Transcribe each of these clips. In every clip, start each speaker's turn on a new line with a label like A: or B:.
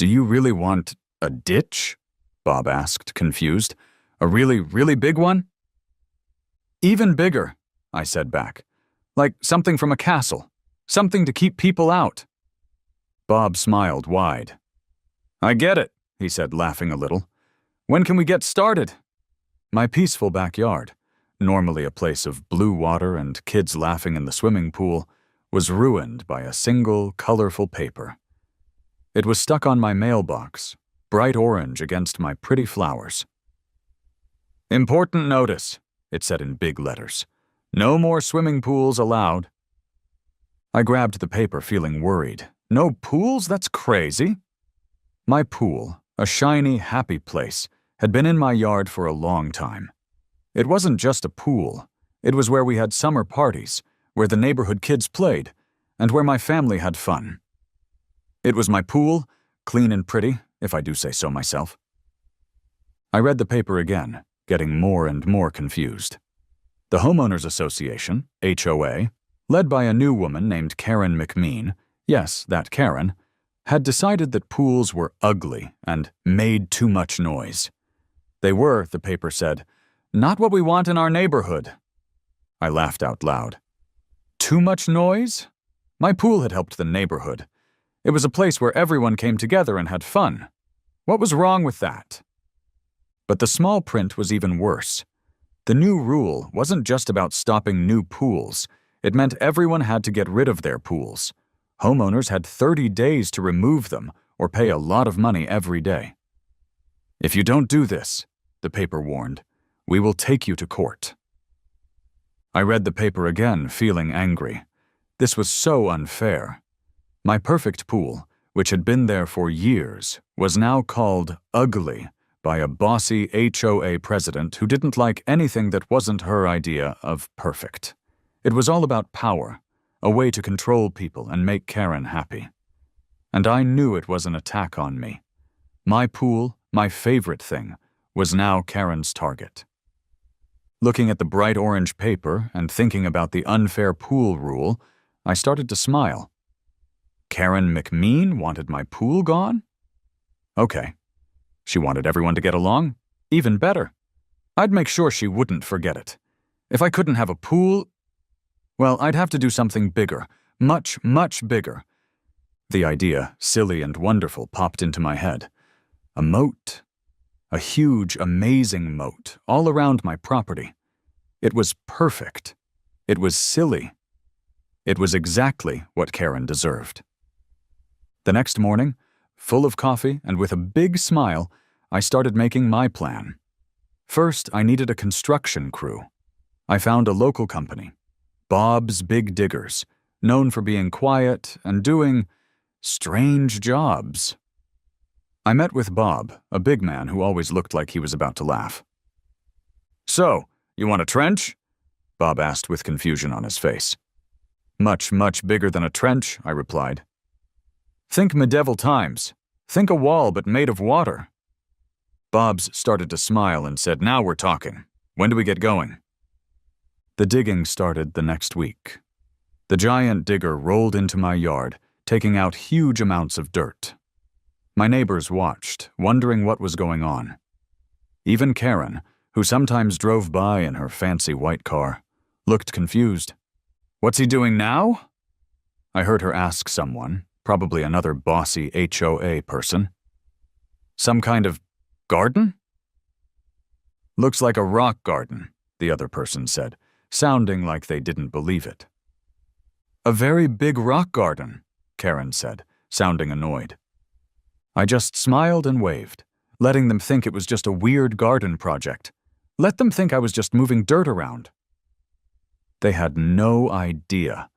A: Do you really want a ditch? Bob asked, confused. A really, really big one? Even bigger, I said back. Like something from a castle. Something to keep people out. Bob smiled wide. I get it, he said, laughing a little. When can we get started? My peaceful backyard, normally a place of blue water and kids laughing in the swimming pool, was ruined by a single, colorful paper. It was stuck on my mailbox, bright orange against my pretty flowers. Important notice, it said in big letters. No more swimming pools allowed. I grabbed the paper, feeling worried. No pools? That's crazy. My pool, a shiny, happy place, had been in my yard for a long time. It wasn't just a pool. It was where we had summer parties, where the neighborhood kids played, and where my family had fun. It was my pool, clean and pretty, if I do say so myself. I read the paper again, getting more and more confused. The Homeowners Association, HOA, led by a new woman named Karen McMean, yes, that Karen, had decided that pools were ugly and made too much noise. They were, the paper said, not what we want in our neighborhood. I laughed out loud. Too much noise? My pool had helped the neighborhood. It was a place where everyone came together and had fun. What was wrong with that? But the small print was even worse. The new rule wasn't just about stopping new pools. It meant everyone had to get rid of their pools. Homeowners had 30 days to remove them or pay a lot of money every day. If you don't do this, the paper warned, we will take you to court. I read the paper again, feeling angry. This was so unfair. My perfect pool, which had been there for years, was now called ugly by a bossy HOA president who didn't like anything that wasn't her idea of perfect. It was all about power, a way to control people and make Karen happy. And I knew it was an attack on me. My pool, my favorite thing, was now Karen's target. Looking at the bright orange paper and thinking about the unfair pool rule, I started to smile. Karen McMean wanted my pool gone? Okay. She wanted everyone to get along? Even better. I'd make sure she wouldn't forget it. If I couldn't have a pool, well, I'd have to do something bigger. Much, much bigger. The idea, silly and wonderful, popped into my head. A moat. A huge, amazing moat, all around my property. It was perfect. It was silly. It was exactly what Karen deserved. The next morning, full of coffee and with a big smile, I started making my plan. First, I needed a construction crew. I found a local company, Bob's Big Diggers, known for being quiet and doing strange jobs. I met with Bob, a big man who always looked like he was about to laugh. So, you want a trench? Bob asked with confusion on his face. Much, much bigger than a trench, I replied. Think medieval times. Think a wall but made of water. Bob's started to smile and said, now we're talking. When do we get going? The digging started the next week. The giant digger rolled into my yard, taking out huge amounts of dirt. My neighbors watched, wondering what was going on. Even Karen, who sometimes drove by in her fancy white car, looked confused. What's he doing now? I heard her ask someone, probably another bossy HOA person. Some kind of garden? Looks like a rock garden, the other person said, sounding like they didn't believe it. A very big rock garden, Karen said, sounding annoyed. I just smiled and waved, letting them think it was just a weird garden project. Let them think I was just moving dirt around. They had no idea.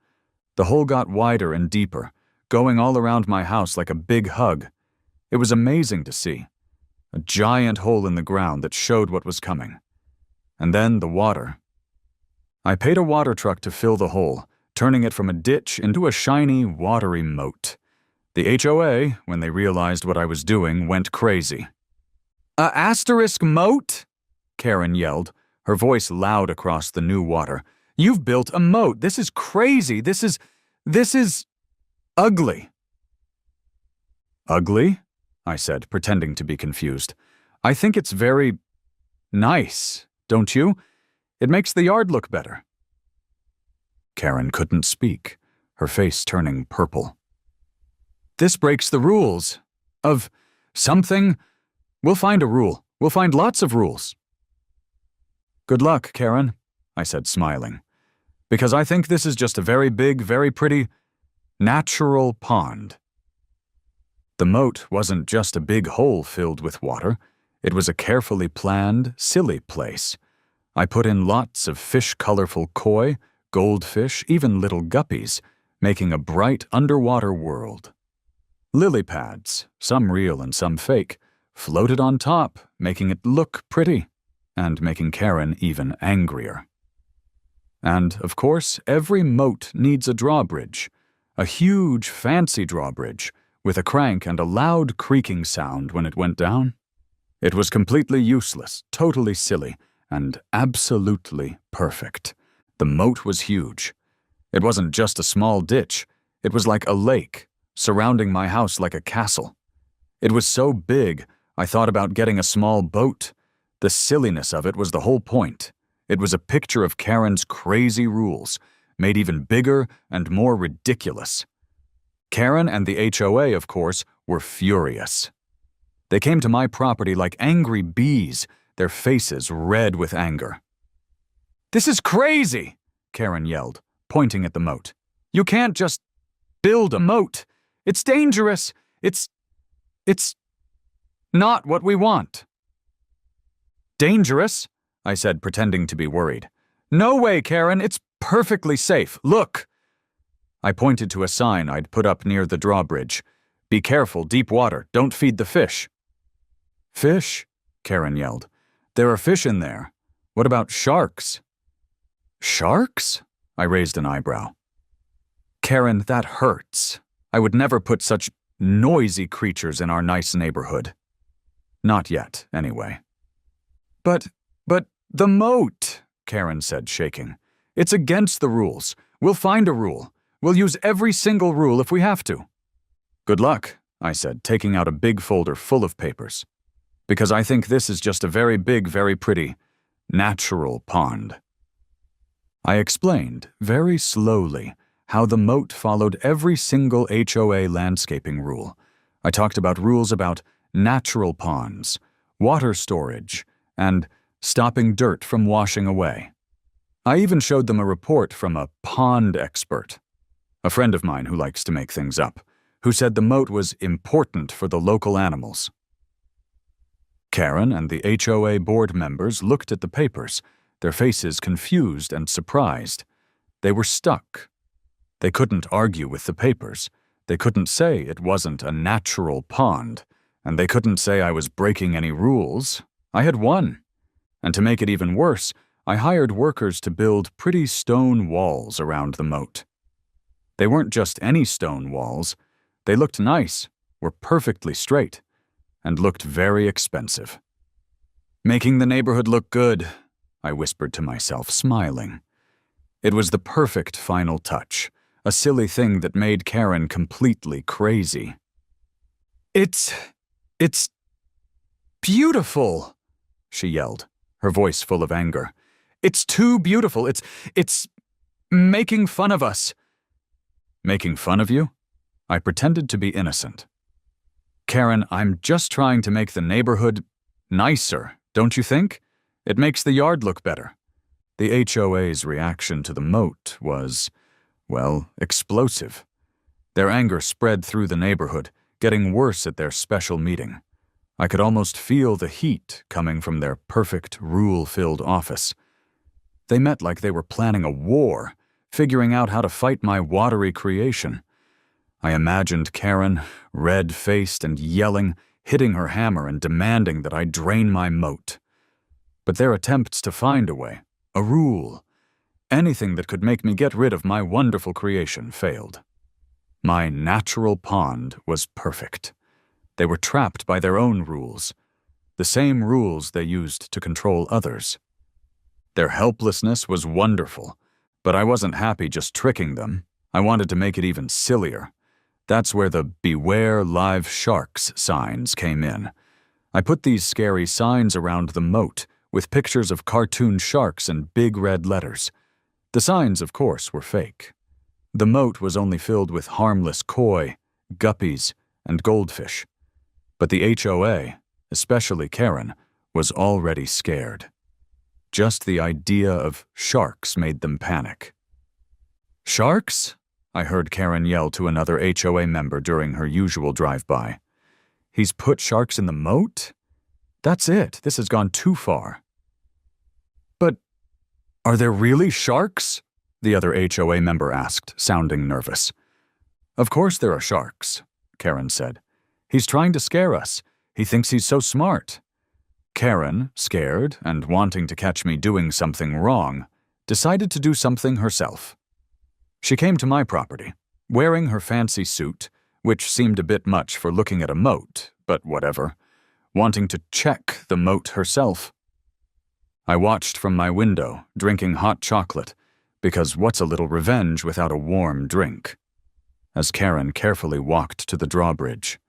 A: The hole got wider and deeper, going all around my house like a big hug. It was amazing to see. A giant hole in the ground that showed what was coming. And then the water. I paid a water truck to fill the hole, turning it from a ditch into a shiny, watery moat. The HOA, when they realized what I was doing, went crazy. "A asterisk moat?" Karen yelled, her voice loud across the new water. "You've built a moat. This is crazy. This is ugly." Ugly? I said, pretending to be confused. I think it's very nice, don't you? It makes the yard look better. Karen couldn't speak, her face turning purple. This breaks the rules. Of something? We'll find a rule. We'll find lots of rules. Good luck, Karen, I said, smiling, because I think this is just a very big, very pretty, natural pond. The moat wasn't just a big hole filled with water. It was a carefully planned, silly place. I put in lots of fish-colorful koi, goldfish, even little guppies, making a bright underwater world. Lily pads, some real and some fake, floated on top, making it look pretty, and making Karen even angrier. And, of course, every moat needs a drawbridge, a huge, fancy drawbridge, with a crank and a loud creaking sound when it went down. It was completely useless, totally silly, and absolutely perfect. The moat was huge. It wasn't just a small ditch. It was like a lake, surrounding my house like a castle. It was so big, I thought about getting a small boat. The silliness of it was the whole point. It was a picture of Karen's crazy rules, made even bigger and more ridiculous. Karen and the HOA, of course, were furious. They came to my property like angry bees, their faces red with anger. "This is crazy!" Karen yelled, pointing at the moat. "You can't just build a moat. It's dangerous. It's not what we want." "Dangerous?" I said, pretending to be worried. "No way, Karen. It's perfectly safe. Look." I pointed to a sign I'd put up near the drawbridge. "Be careful, deep water. Don't feed the fish." "Fish?" Karen yelled. "There are fish in there. What about sharks?" "Sharks?" I raised an eyebrow. "Karen, that hurts. I would never put such noisy creatures in our nice neighborhood. Not yet, anyway." But the moat," Karen said, shaking. "It's against the rules. We'll find a rule. We'll use every single rule if we have to." "Good luck," I said, taking out a big folder full of papers. "Because I think this is just a very big, very pretty, natural pond." I explained, very slowly, how the moat followed every single HOA landscaping rule. I talked about rules about natural ponds, water storage, and stopping dirt from washing away. I even showed them a report from a pond expert, a friend of mine who likes to make things up, who said the moat was important for the local animals. Karen and the HOA board members looked at the papers, their faces confused and surprised. They were stuck. They couldn't argue with the papers. They couldn't say it wasn't a natural pond, and they couldn't say I was breaking any rules. I had won. And to make it even worse, I hired workers to build pretty stone walls around the moat. They weren't just any stone walls. They looked nice, were perfectly straight, and looked very expensive. "Making the neighborhood look good," I whispered to myself, smiling. It was the perfect final touch, a silly thing that made Karen completely crazy. It's beautiful," she yelled, her voice full of anger. "It's too beautiful. It's making fun of us." "Making fun of you?" I pretended to be innocent. "Karen, I'm just trying to make the neighborhood nicer, don't you think? It makes the yard look better." The HOA's reaction to the moat was, well, explosive. Their anger spread through the neighborhood, getting worse at their special meeting. I could almost feel the heat coming from their perfect, rule-filled office. They met like they were planning a war, figuring out how to fight my watery creation. I imagined Karen, red-faced and yelling, hitting her hammer and demanding that I drain my moat. But their attempts to find a way, a rule, anything that could make me get rid of my wonderful creation failed. My natural pond was perfect. They were trapped by their own rules, the same rules they used to control others. Their helplessness was wonderful, but I wasn't happy just tricking them. I wanted to make it even sillier. That's where the "Beware Live Sharks" signs came in. I put these scary signs around the moat with pictures of cartoon sharks in big red letters. The signs, of course, were fake. The moat was only filled with harmless koi, guppies, and goldfish. But the HOA, especially Karen, was already scared. Just the idea of sharks made them panic. "Sharks?" I heard Karen yell to another HOA member during her usual drive-by. "He's put sharks in the moat? That's it. This has gone too far." "But are there really sharks?" the other HOA member asked, sounding nervous. "Of course there are sharks," Karen said. "He's trying to scare us. He thinks he's so smart." Karen, scared and wanting to catch me doing something wrong, decided to do something herself. She came to my property, wearing her fancy suit, which seemed a bit much for looking at a moat, but whatever, wanting to check the moat herself. I watched from my window, drinking hot chocolate, because what's a little revenge without a warm drink? As Karen carefully walked to the drawbridge.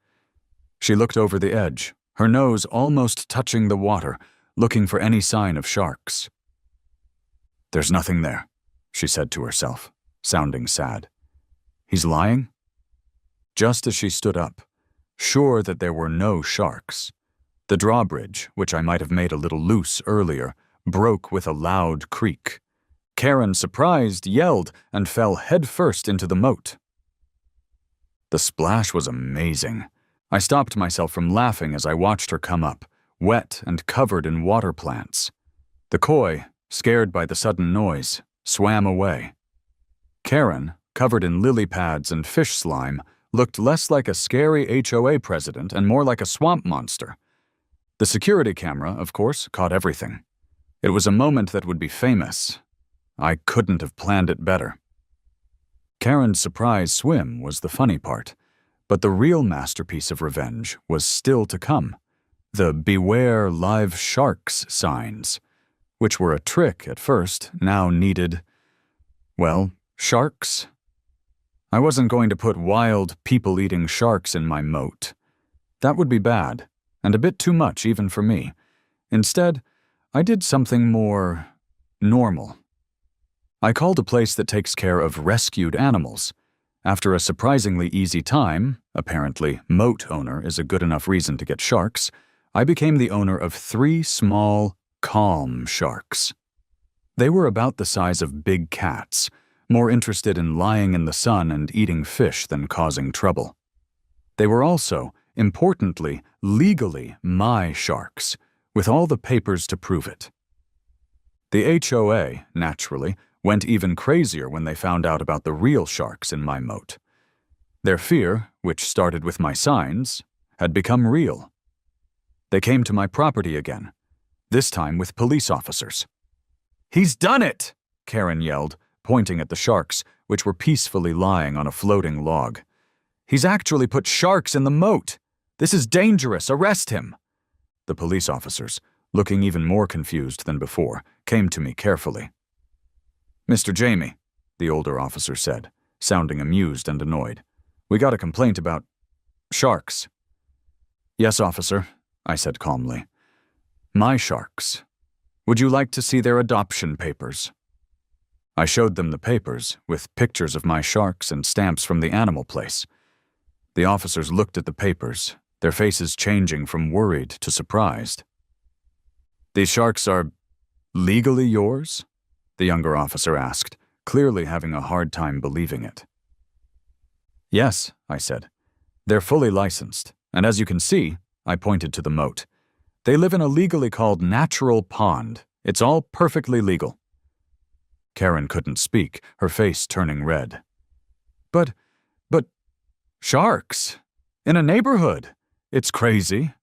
A: She looked over the edge, her nose almost touching the water, looking for any sign of sharks. "There's nothing there," she said to herself, sounding sad. "He's lying?" Just as she stood up, sure that there were no sharks, the drawbridge, which I might have made a little loose earlier, broke with a loud creak. Karen, surprised, yelled and fell headfirst into the moat. The splash was amazing. I stopped myself from laughing as I watched her come up, wet and covered in water plants. The koi, scared by the sudden noise, swam away. Karen, covered in lily pads and fish slime, looked less like a scary HOA president and more like a swamp monster. The security camera, of course, caught everything. It was a moment that would be famous. I couldn't have planned it better. Karen's surprise swim was the funny part, but the real masterpiece of revenge was still to come. The "Beware Live Sharks" signs, which were a trick at first, now needed, well, sharks. I wasn't going to put wild, people-eating sharks in my moat. That would be bad, and a bit too much even for me. Instead, I did something more normal. I called a place that takes care of rescued animals. After a surprisingly easy time, apparently moat owner is a good enough reason to get sharks, I became the owner of 3 small, calm sharks. They were about the size of big cats, more interested in lying in the sun and eating fish than causing trouble. They were also, importantly, legally my sharks, with all the papers to prove it. The HOA, naturally, went even crazier when they found out about the real sharks in my moat. Their fear, which started with my signs, had become real. They came to my property again, this time with police officers. "He's done it!" Karen yelled, pointing at the sharks, which were peacefully lying on a floating log. "He's actually put sharks in the moat! This is dangerous! Arrest him!" The police officers, looking even more confused than before, came to me carefully. "Mr. Jamie," the older officer said, sounding amused and annoyed, "we got a complaint about sharks." "Yes, officer," I said calmly. "My sharks. Would you like to see their adoption papers?" I showed them the papers, with pictures of my sharks and stamps from the animal place. The officers looked at the papers, their faces changing from worried to surprised. "These sharks are legally yours?" the younger officer asked, clearly having a hard time believing it. "Yes," I said. "They're fully licensed, and as you can see," I pointed to the moat, "they live in a legally called natural pond. It's all perfectly legal." Karen couldn't speak, her face turning red. But, sharks! In a neighborhood! It's crazy."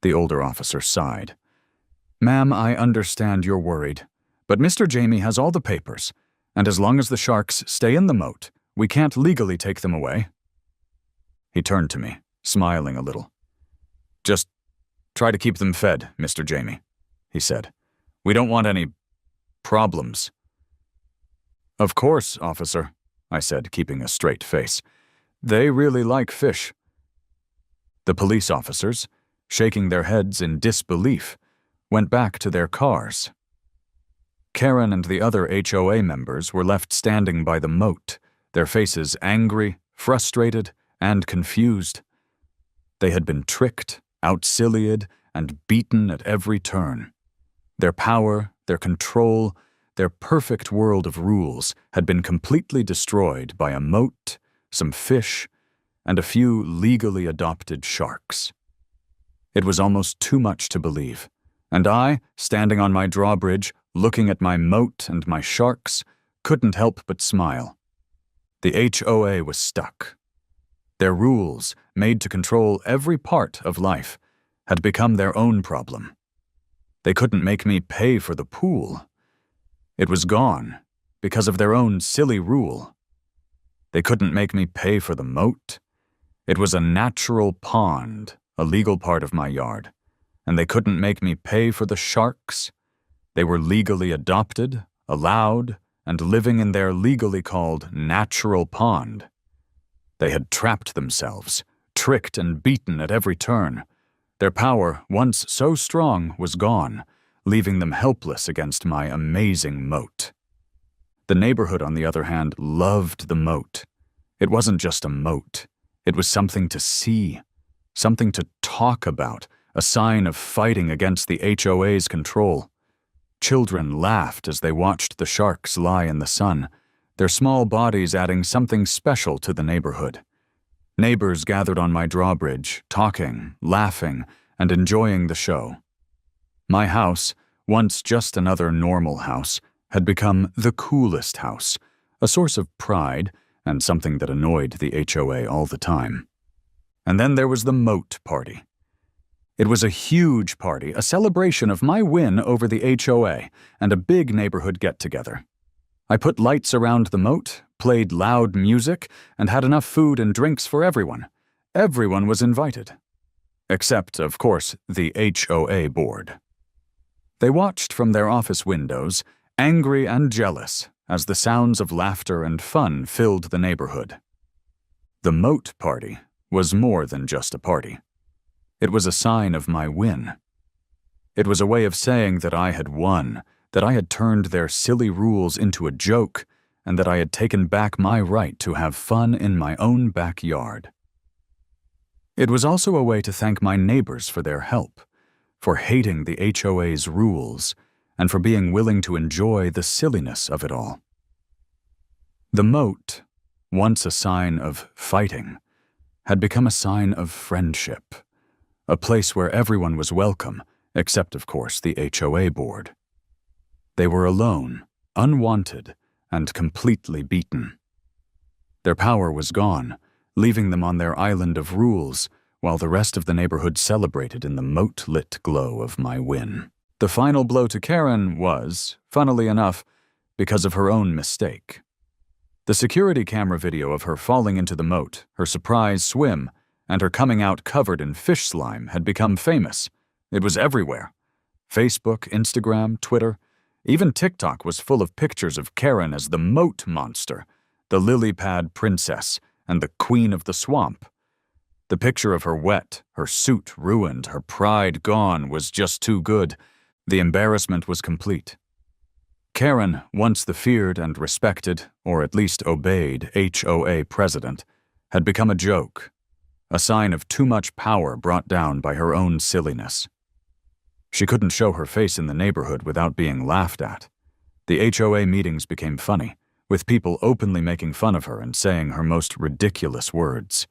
A: The older officer sighed. "Ma'am, I understand you're worried, but Mr. Jamie has all the papers, and as long as the sharks stay in the moat, we can't legally take them away." He turned to me, smiling a little. "Just try to keep them fed, Mr. Jamie," he said. "We don't want any problems." "Of course, officer," I said, keeping a straight face. They really like fish. The police officers, shaking their heads in disbelief, went back to their cars. Karen and the other HOA members were left standing by the moat, their faces angry, frustrated, and confused. They had been tricked, outsillied, and beaten at every turn. Their power, their control, their perfect world of rules had been completely destroyed by a moat, some fish, and a few legally adopted sharks. It was almost too much to believe, and I, standing on my drawbridge, looking at my moat and my sharks, couldn't help but smile. The HOA was stuck. Their rules, made to control every part of life, had become their own problem. They couldn't make me pay for the pool. It was gone because of their own silly rule. They couldn't make me pay for the moat. It was a natural pond, a legal part of my yard, and they couldn't make me pay for the sharks. They were legally adopted, allowed, and living in their legally called natural pond. They had trapped themselves, tricked and beaten at every turn. Their power, once so strong, was gone, leaving them helpless against my amazing moat. The neighborhood, on the other hand, loved the moat. It wasn't just a moat. It was something to see, something to talk about, a sign of fighting against the HOA's control. Children laughed as they watched the sharks lie in the sun, their small bodies adding something special to the neighborhood. Neighbors gathered on my drawbridge, talking, laughing, and enjoying the show. My house, once just another normal house, had become the coolest house, a source of pride and something that annoyed the HOA all the time. And then there was the Moat party. It was a huge party, a celebration of my win over the HOA, and a big neighborhood get-together. I put lights around the moat, played loud music, and had enough food and drinks for everyone. Everyone was invited. Except, of course, the HOA board. They watched from their office windows, angry and jealous, as the sounds of laughter and fun filled the neighborhood. The Moat party was more than just a party. It was a sign of my win. It was a way of saying that I had won, that I had turned their silly rules into a joke, and that I had taken back my right to have fun in my own backyard. It was also a way to thank my neighbors for their help, for hating the HOA's rules, and for being willing to enjoy the silliness of it all. The moat, once a sign of fighting, had become a sign of friendship, a place where everyone was welcome, except, of course, the HOA board. They were alone, unwanted, and completely beaten. Their power was gone, leaving them on their island of rules, while the rest of the neighborhood celebrated in the moat-lit glow of my win. The final blow to Karen was, funnily enough, because of her own mistake. The security camera video of her falling into the moat, her surprise swim, and her coming out covered in fish slime had become famous. It was everywhere. Facebook, Instagram, Twitter, even TikTok was full of pictures of Karen as the moat monster, the lily pad princess, and the queen of the swamp. The picture of her wet, her suit ruined, her pride gone was just too good. The embarrassment was complete. Karen, once the feared and respected, or at least obeyed, HOA president, had become a joke, a sign of too much power brought down by her own silliness. She couldn't show her face in the neighborhood without being laughed at. The HOA meetings became funny, with people openly making fun of her and saying her most ridiculous words.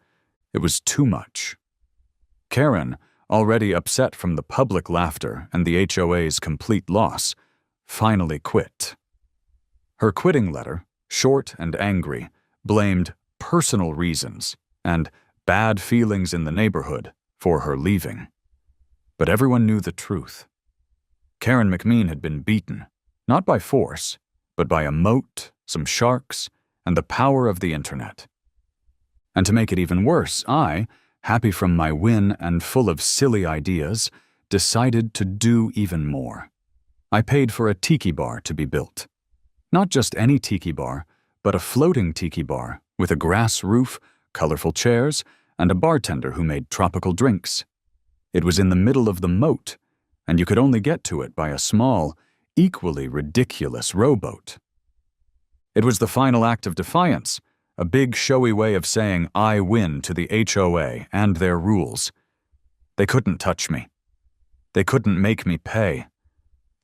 A: It was too much. Karen, already upset from the public laughter and the HOA's complete loss, finally quit. Her quitting letter, short and angry, blamed personal reasons and bad feelings in the neighborhood for her leaving. But everyone knew the truth. Karen McMean had been beaten, not by force, but by a moat, some sharks, and the power of the internet. And to make it even worse, I, happy from my win and full of silly ideas, decided to do even more. I paid for a tiki bar to be built. Not just any tiki bar, but a floating tiki bar with a grass roof, colorful chairs, and a bartender who made tropical drinks. It was in the middle of the moat, and you could only get to it by a small, equally ridiculous rowboat. It was the final act of defiance, a big showy way of saying I win to the HOA and their rules. They couldn't touch me. They couldn't make me pay.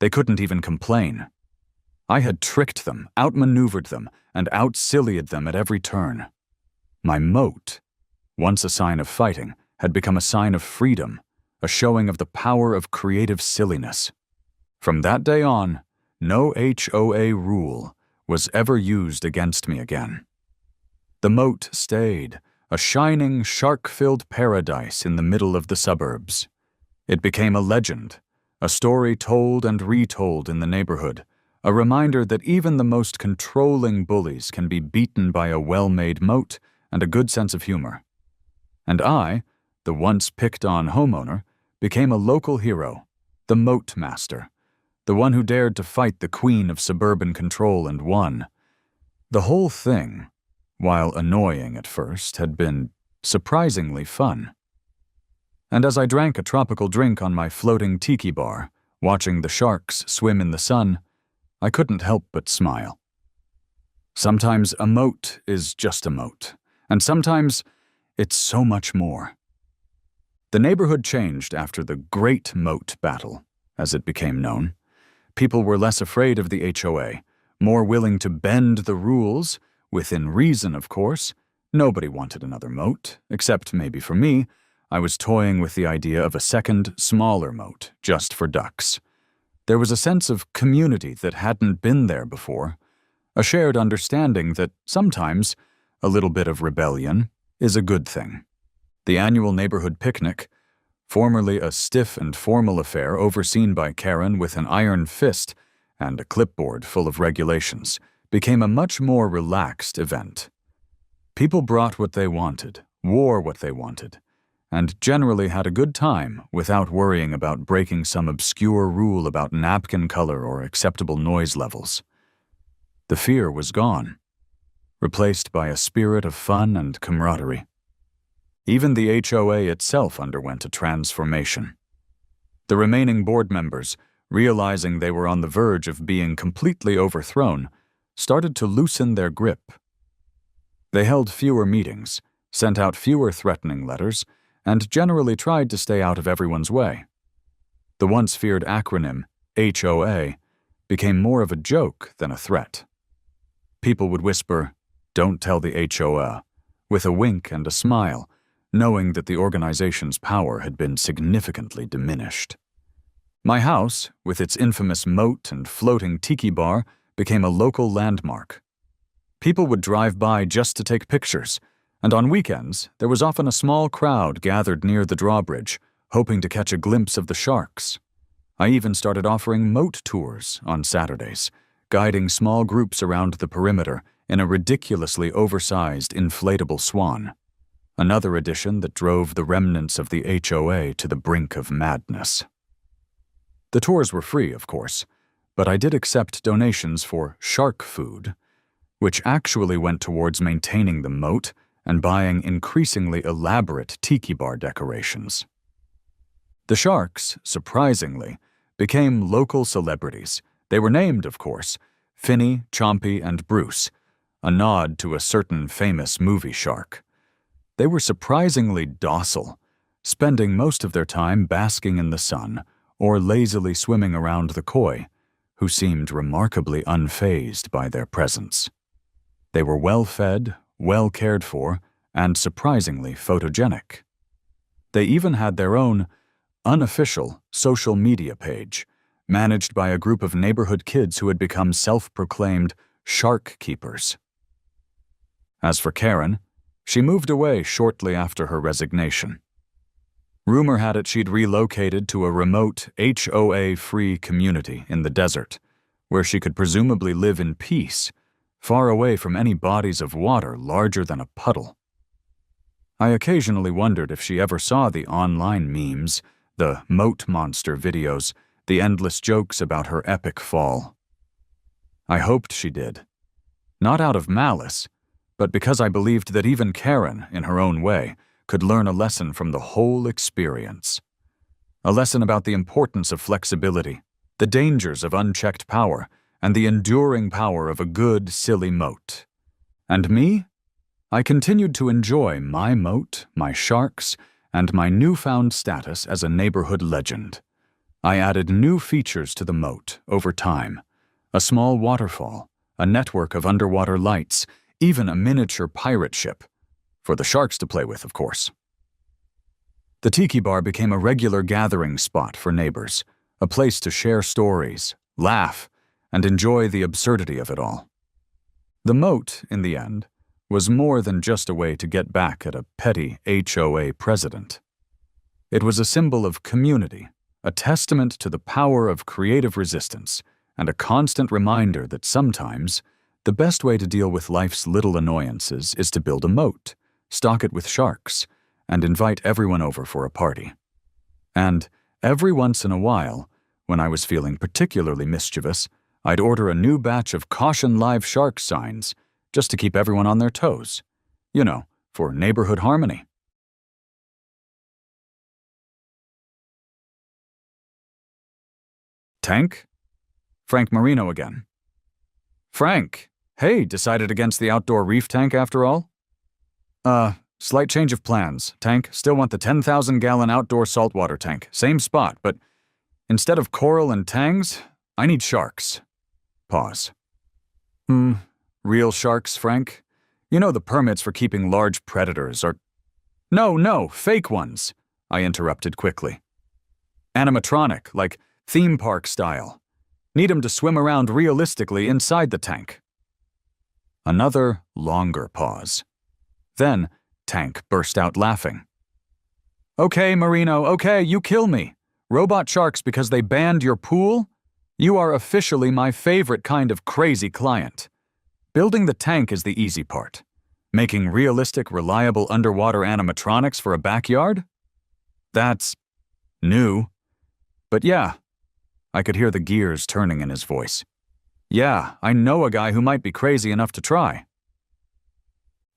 A: They couldn't even complain. I had tricked them, outmaneuvered them, and out-sillied them at every turn. My moat, once a sign of fighting, had become a sign of freedom, a showing of the power of creative silliness. From that day on, no HOA rule was ever used against me again. The moat stayed, a shining, shark-filled paradise in the middle of the suburbs. It became a legend, a story told and retold in the neighborhood, a reminder that even the most controlling bullies can be beaten by a well-made moat and a good sense of humor. And I, the once picked-on homeowner, became a local hero, the moat master, the one who dared to fight the queen of suburban control and won. The whole thing, while annoying at first, had been surprisingly fun. And as I drank a tropical drink on my floating tiki bar, watching the sharks swim in the sun, I couldn't help but smile. Sometimes a moat is just a moat, and sometimes it's so much more. The neighborhood changed after the Great Moat Battle, as it became known. People were less afraid of the HOA, more willing to bend the rules, within reason, of course. Nobody wanted another moat, except maybe for me. I was toying with the idea of a second, smaller moat, just for ducks. There was a sense of community that hadn't been there before, a shared understanding that sometimes a little bit of rebellion is a good thing. The annual neighborhood picnic, formerly a stiff and formal affair overseen by Karen with an iron fist and a clipboard full of regulations, became a much more relaxed event. People brought what they wanted, wore what they wanted, and generally had a good time without worrying about breaking some obscure rule about napkin color or acceptable noise levels. The fear was gone, replaced by a spirit of fun and camaraderie. Even the HOA itself underwent a transformation. The remaining board members, realizing they were on the verge of being completely overthrown, started to loosen their grip. They held fewer meetings, sent out fewer threatening letters, and generally tried to stay out of everyone's way. The once feared acronym, HOA, became more of a joke than a threat. People would whisper, "Don't tell the HOA," with a wink and a smile, knowing that the organization's power had been significantly diminished. My house, with its infamous moat and floating tiki bar, became a local landmark. People would drive by just to take pictures, and on weekends there was often a small crowd gathered near the drawbridge, hoping to catch a glimpse of the sharks. I even started offering moat tours on Saturdays, guiding small groups around the perimeter in a ridiculously oversized inflatable swan. Another addition that drove the remnants of the HOA to the brink of madness. The tours were free, of course, but I did accept donations for shark food, which actually went towards maintaining the moat and buying increasingly elaborate tiki bar decorations. The sharks, surprisingly, became local celebrities. They were named, of course, Finny, Chompy, and Bruce, a nod to a certain famous movie shark. They were surprisingly docile, spending most of their time basking in the sun or lazily swimming around the koi, who seemed remarkably unfazed by their presence. They were well-fed, well cared for, and surprisingly photogenic. They even had their own unofficial social media page, managed by a group of neighborhood kids who had become self-proclaimed shark keepers. As for Karen, she moved away shortly after her resignation. Rumor had it she'd relocated to a remote HOA-free community in the desert, where she could presumably live in peace, far away from any bodies of water larger than a puddle. I occasionally wondered if she ever saw the online memes, the moat monster videos, the endless jokes about her epic fall. I hoped she did. Not out of malice, but because I believed that even Karen, in her own way, could learn a lesson from the whole experience. A lesson about the importance of flexibility, the dangers of unchecked power, and the enduring power of a good, silly moat. And me? I continued to enjoy my moat, my sharks, and my newfound status as a neighborhood legend. I added new features to the moat over time. A small waterfall, a network of underwater lights, even a miniature pirate ship. For the sharks to play with, of course. The tiki bar became a regular gathering spot for neighbors, a place to share stories, laugh, and enjoy the absurdity of it all. The moat, in the end, was more than just a way to get back at a petty HOA president. It was a symbol of community, a testament to the power of creative resistance, and a constant reminder that sometimes the best way to deal with life's little annoyances is to build a moat, stock it with sharks, and invite everyone over for a party. And every once in a while, when I was feeling particularly mischievous, I'd order a new batch of Caution Live Shark signs just to keep everyone on their toes. You know, for neighborhood harmony. Tank? Frank Marino again. Frank, hey, decided against the outdoor reef tank after all? Slight change of plans. Tank, still want the 10,000-gallon outdoor saltwater tank. Same spot, but instead of coral and tangs, I need sharks. Pause. Real sharks, Frank? You know the permits for keeping large predators are— No, fake ones, I interrupted quickly. Animatronic, like theme park style. Need 'em to swim around realistically inside the tank. Another longer pause. Then, Tank burst out laughing. Okay, Marino, okay, you kill me. Robot sharks because they banned your pool? You are officially my favorite kind of crazy client. Building the tank is the easy part. Making realistic, reliable underwater animatronics for a backyard? That's new. But yeah, I could hear the gears turning in his voice. Yeah, I know a guy who might be crazy enough to try.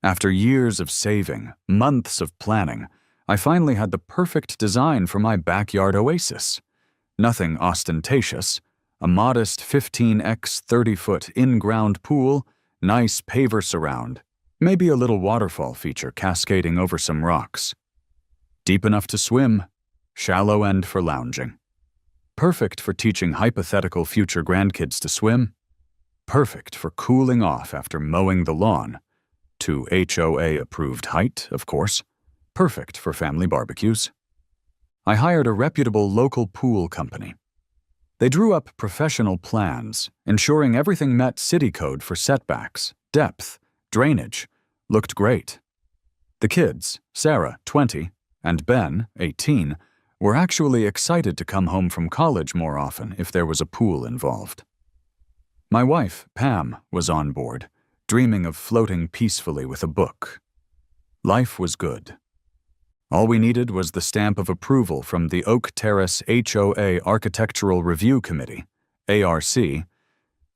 A: After years of saving, months of planning, I finally had the perfect design for my backyard oasis. Nothing ostentatious, a modest 15x 30-foot in-ground pool, nice paver surround, maybe a little waterfall feature cascading over some rocks. Deep enough to swim, shallow end for lounging. Perfect for teaching hypothetical future grandkids to swim. Perfect for cooling off after mowing the lawn. To HOA-approved height, of course. Perfect for family barbecues. I hired a reputable local pool company. They drew up professional plans, ensuring everything met city code for setbacks, depth, drainage. Looked great. The kids, Sarah, 20, and Ben, 18, were actually excited to come home from college more often if there was a pool involved. My wife, Pam, was on board, dreaming of floating peacefully with a book. Life was good. All we needed was the stamp of approval from the Oak Terrace HOA Architectural Review Committee, ARC,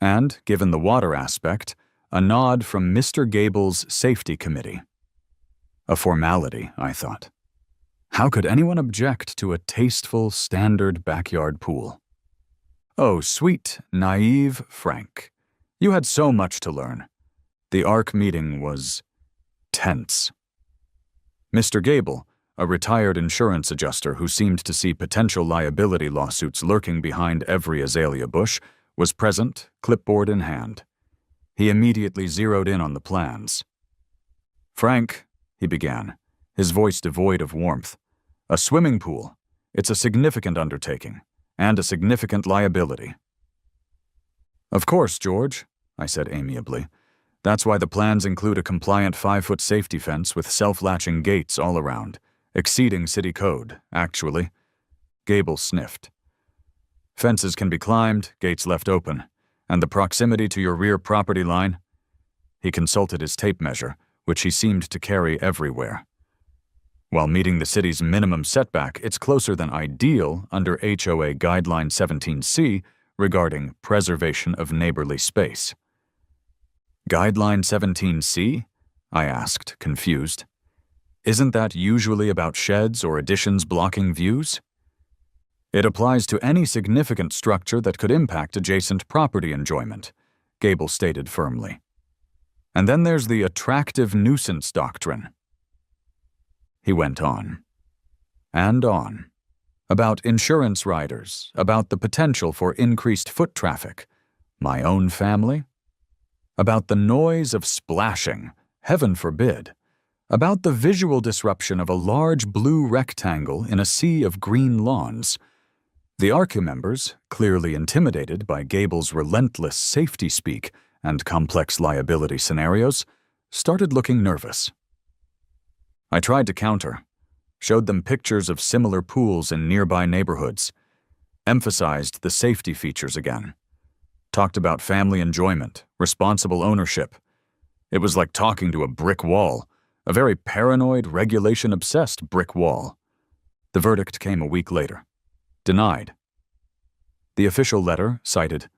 A: and, given the water aspect, a nod from Mr. Gable's Safety Committee. A formality, I thought. How could anyone object to a tasteful, standard backyard pool? Oh, sweet, naive Frank. You had so much to learn. The ARC meeting was tense. Mr. Gable, a retired insurance adjuster who seemed to see potential liability lawsuits lurking behind every azalea bush, was present, clipboard in hand. He immediately zeroed in on the plans. Frank, he began, his voice devoid of warmth, a swimming pool. It's a significant undertaking, and a significant liability. Of course, George, I said amiably. That's why the plans include a compliant 5-foot safety fence with self-latching gates all around, exceeding city code, actually. Gable sniffed. Fences can be climbed, gates left open, and the proximity to your rear property line. He consulted his tape measure, which he seemed to carry everywhere. While meeting the city's minimum setback, it's closer than ideal under HOA Guideline 17C regarding preservation of neighborly space. Guideline 17C? I asked, confused. Isn't that usually about sheds or additions blocking views? It applies to any significant structure that could impact adjacent property enjoyment, Gable stated firmly. And then there's the attractive nuisance doctrine. He went on. And on. About insurance riders, about the potential for increased foot traffic, my own family, about the noise of splashing, heaven forbid, about the visual disruption of a large blue rectangle in a sea of green lawns. The ARCA members, clearly intimidated by Gable's relentless safety speak and complex liability scenarios, started looking nervous. I tried to counter, showed them pictures of similar pools in nearby neighborhoods, emphasized the safety features again, talked about family enjoyment, responsible ownership. It was like talking to a brick wall, a very paranoid, regulation-obsessed brick wall. The verdict came a week later. Denied. The official letter cited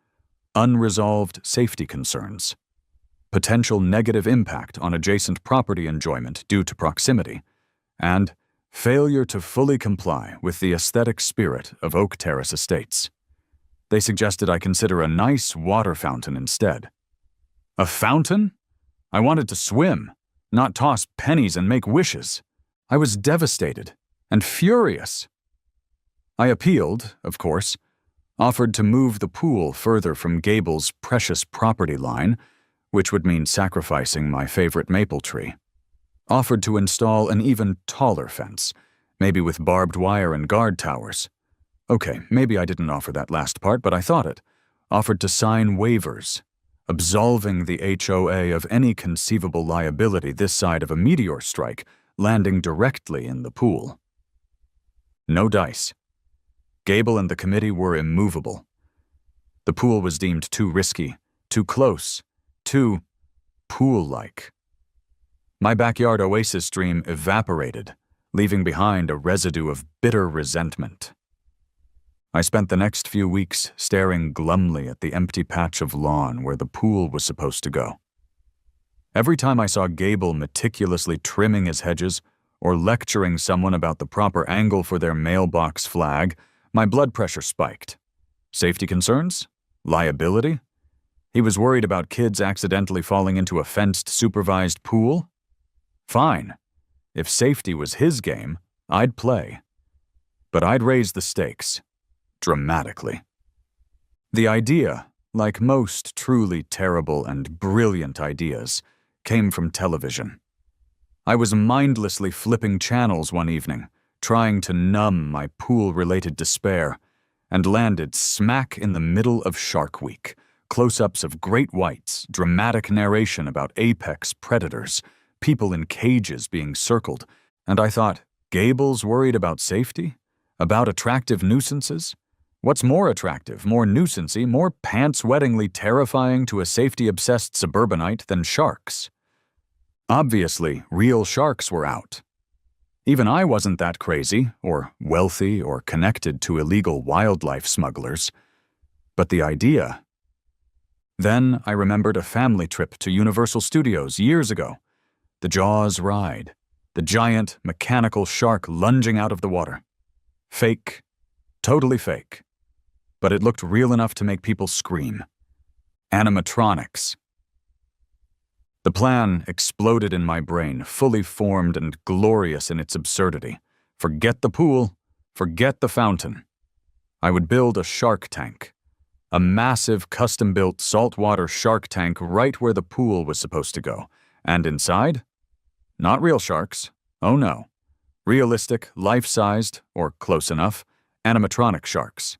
A: unresolved safety concerns, potential negative impact on adjacent property enjoyment due to proximity, and failure to fully comply with the aesthetic spirit of Oak Terrace Estates. They suggested I consider a nice water fountain instead. A fountain? I wanted to swim, not toss pennies and make wishes. I was devastated and furious. I appealed, of course, offered to move the pool further from Gable's precious property line, which would mean sacrificing my favorite maple tree. Offered to install an even taller fence, maybe with barbed wire and guard towers. Okay, maybe I didn't offer that last part, but I thought it. Offered to sign waivers, absolving the HOA of any conceivable liability this side of a meteor strike landing directly in the pool. No dice. Gable and the committee were immovable. The pool was deemed too risky, too close, too pool-like. My backyard oasis dream evaporated, leaving behind a residue of bitter resentment. I spent the next few weeks staring glumly at the empty patch of lawn where the pool was supposed to go. Every time I saw Gable meticulously trimming his hedges or lecturing someone about the proper angle for their mailbox flag, my blood pressure spiked. Safety concerns? Liability? He was worried about kids accidentally falling into a fenced, supervised pool? Fine. If safety was his game, I'd play. But I'd raise the stakes. Dramatically. The idea, like most truly terrible and brilliant ideas, came from television. I was mindlessly flipping channels one evening, trying to numb my pool-related despair, and landed smack in the middle of Shark Week. Close-ups of great whites, dramatic narration about apex predators, people in cages being circled, and I thought, Gable's worried about safety? About attractive nuisances? What's more attractive, more nuisancey, more pants-wettingly terrifying to a safety-obsessed suburbanite than sharks? Obviously, real sharks were out. Even I wasn't that crazy, or wealthy, or connected to illegal wildlife smugglers. But the idea... Then I remembered a family trip to Universal Studios years ago. The Jaws ride. The giant, mechanical shark lunging out of the water. Fake. Totally fake. But it looked real enough to make people scream. Animatronics. The plan exploded in my brain, fully formed and glorious in its absurdity. Forget the pool. Forget the fountain. I would build a shark tank. A massive, custom-built saltwater shark tank right where the pool was supposed to go. And inside? Not real sharks. Oh no. Realistic, life-sized, or close enough, animatronic sharks.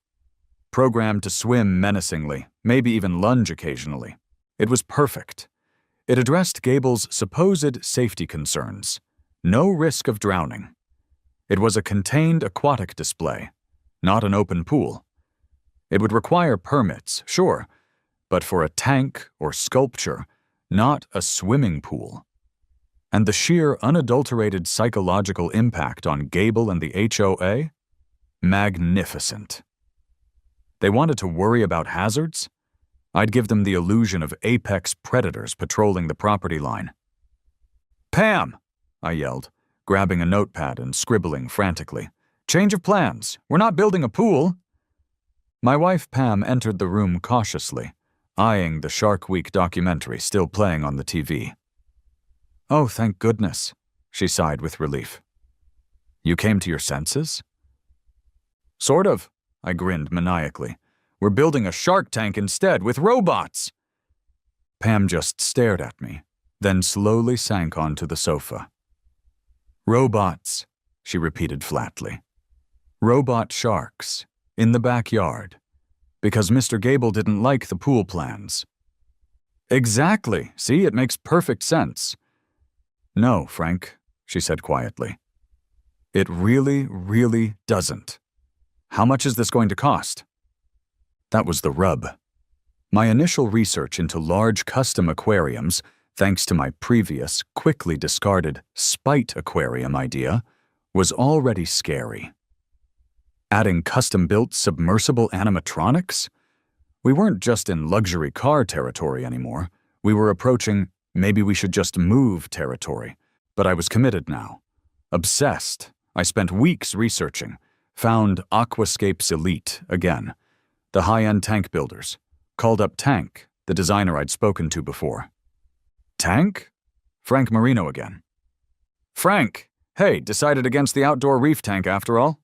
A: Programmed to swim menacingly, maybe even lunge occasionally. It was perfect. It addressed Gable's supposed safety concerns. No risk of drowning. It was a contained aquatic display, not an open pool. It would require permits, sure, but for a tank or sculpture, not a swimming pool. And the sheer unadulterated psychological impact on Gable and the HOA? Magnificent. They wanted to worry about hazards? I'd give them the illusion of apex predators patrolling the property line. Pam! I yelled, grabbing a notepad and scribbling frantically. Change of plans. We're not building a pool. My wife Pam entered the room cautiously, eyeing the Shark Week documentary still playing on the TV. Oh, thank goodness, she sighed with relief. You came to your senses? Sort of, I grinned maniacally. We're building a shark tank instead, with robots. Pam just stared at me, then slowly sank onto the sofa. Robots, she repeated flatly. Robot sharks, in the backyard, because Mr. Gable didn't like the pool plans. Exactly, see, it makes perfect sense. No, Frank, she said quietly. It really, really doesn't. How much is this going to cost? That was the rub. My initial research into large custom aquariums, thanks to my previous, quickly discarded spite aquarium idea, was already scary. Adding custom-built submersible animatronics? We weren't just in luxury car territory anymore. We were approaching maybe we should just move territory. But I was committed now. Obsessed. I spent weeks researching. Found Aquascapes Elite again. The high-end tank builders. Called up Tank, the designer I'd spoken to before. Tank? Frank Marino again. Frank, hey, decided against the outdoor reef tank after all?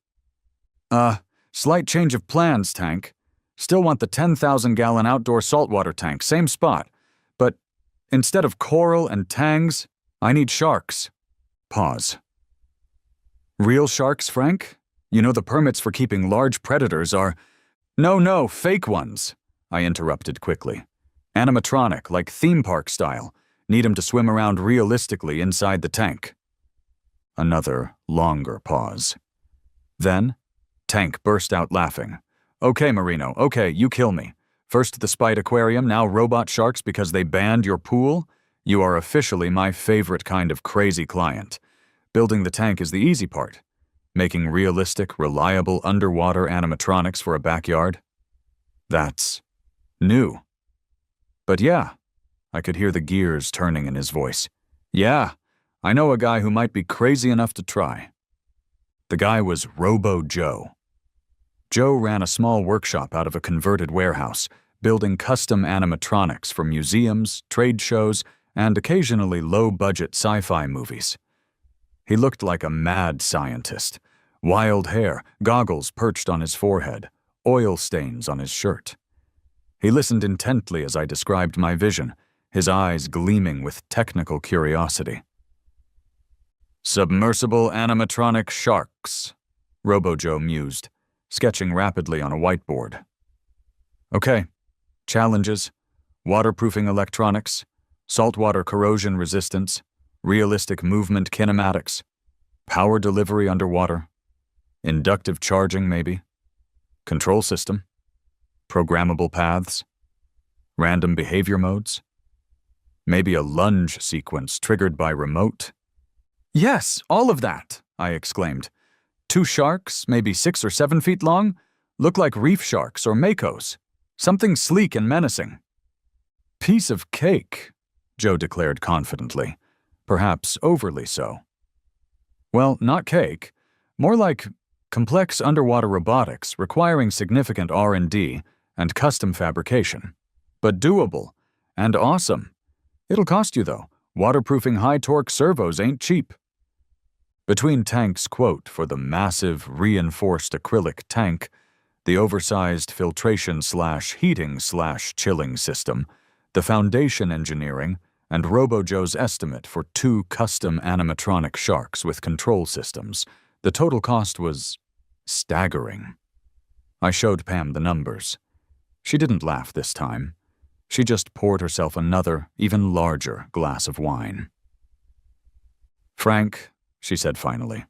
A: Slight change of plans, Tank. Still want the 10,000-gallon outdoor saltwater tank, same spot. But instead of coral and tangs, I need sharks. Pause. Real sharks, Frank? You know the permits for keeping large predators are… No, fake ones, I interrupted quickly. Animatronic, like theme park style. Need 'em to swim around realistically inside the tank. Another longer pause. Then, Tank burst out laughing. Okay, Marino, okay, you kill me. First the Spite Aquarium, now robot sharks because they banned your pool? You are officially my favorite kind of crazy client. Building the tank is the easy part. Making realistic, reliable underwater animatronics for a backyard? That's new. But yeah, I could hear the gears turning in his voice. Yeah, I know a guy who might be crazy enough to try. The guy was Robo Joe. Joe ran a small workshop out of a converted warehouse, building custom animatronics for museums, trade shows, and occasionally low-budget sci-fi movies. He looked like a mad scientist. Wild hair, goggles perched on his forehead, oil stains on his shirt. He listened intently as I described my vision, his eyes gleaming with technical curiosity. Submersible animatronic sharks, Robo-Joe mused, sketching rapidly on a whiteboard. Okay, challenges, waterproofing electronics, saltwater corrosion resistance, realistic movement kinematics, power delivery underwater, inductive charging maybe, control system, programmable paths, random behavior modes, maybe a lunge sequence triggered by remote. Yes, all of that, I exclaimed. 2 sharks, maybe 6 or 7 feet long, look like reef sharks or makos. Something sleek and menacing. Piece of cake, Joe declared confidently, perhaps overly so. Well, not cake, more like complex underwater robotics requiring significant R&D and custom fabrication. But doable and awesome. It'll cost you, though. Waterproofing high-torque servos ain't cheap. Between Tank's quote for the massive reinforced acrylic tank, the oversized filtration/heating/chilling system, the foundation engineering, and Robo-Joe's estimate for 2 custom animatronic sharks with control systems, the total cost was staggering. I showed Pam the numbers. She didn't laugh this time. She just poured herself another, even larger glass of wine. Frank, she said finally,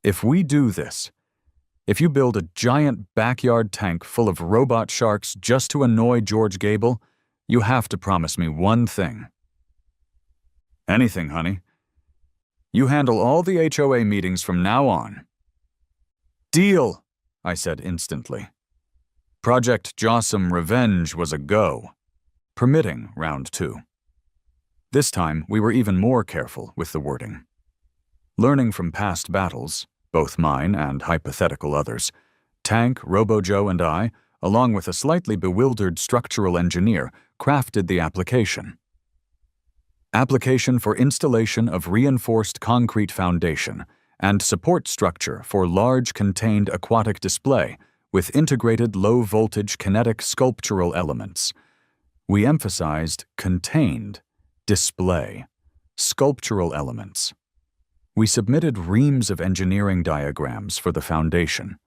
A: if we do this, if you build a giant backyard tank full of robot sharks just to annoy George Gable, you have to promise me one thing. Anything, honey. You handle all the HOA meetings from now on. Deal, I said instantly. Project Jossum Revenge was a go, permitting round 2. This time, we were even more careful with the wording. Learning from past battles, both mine and hypothetical others, Tank, Robo-Joe, and I, along with a slightly bewildered structural engineer, crafted the application. Application for installation of reinforced concrete foundation and support structure for large contained aquatic display with integrated low-voltage kinetic sculptural elements. We emphasized contained, display, sculptural elements. We submitted reams of engineering diagrams for the foundation,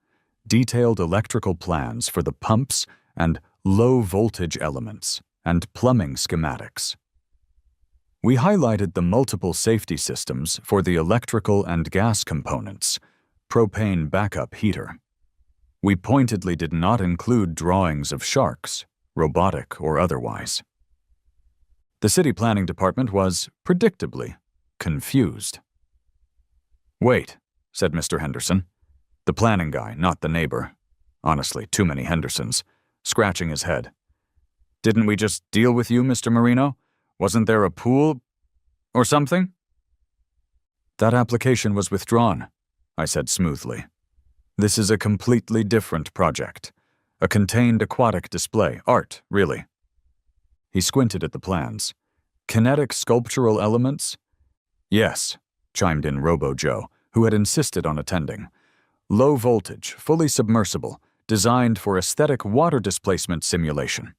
A: detailed electrical plans for the pumps and low-voltage elements, and plumbing schematics. We highlighted the multiple safety systems for the electrical and gas components, propane backup heater. We pointedly did not include drawings of sharks, robotic or otherwise. The city planning department was, predictably, confused. "Wait," said Mr. Henderson, the planning guy, not the neighbor. Honestly, too many Hendersons, scratching his head. "Didn't we just deal with you, Mr. Marino? Wasn't there a pool or something?" "That application was withdrawn," I said smoothly. "This is a completely different project. A contained aquatic display, art, really." He squinted at the plans. "Kinetic sculptural elements?" "Yes," chimed in Robo-Joe, who had insisted on attending. "Low voltage, fully submersible, designed for aesthetic water displacement simulation."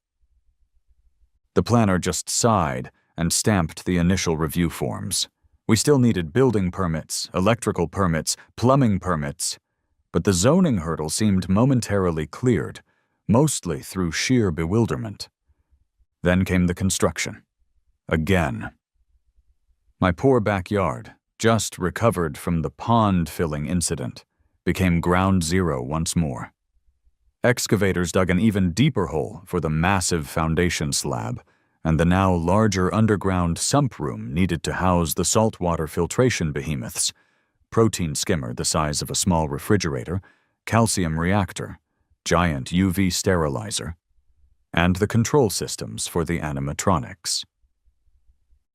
A: The planner just sighed and stamped the initial review forms. We still needed building permits, electrical permits, plumbing permits, but the zoning hurdle seemed momentarily cleared, mostly through sheer bewilderment. Then came the construction. Again. My poor backyard, just recovered from the pond-filling incident, became ground zero once more. Excavators dug an even deeper hole for the massive foundation slab, and the now larger underground sump room needed to house the saltwater filtration behemoths, protein skimmer the size of a small refrigerator, calcium reactor, giant UV sterilizer, and the control systems for the animatronics.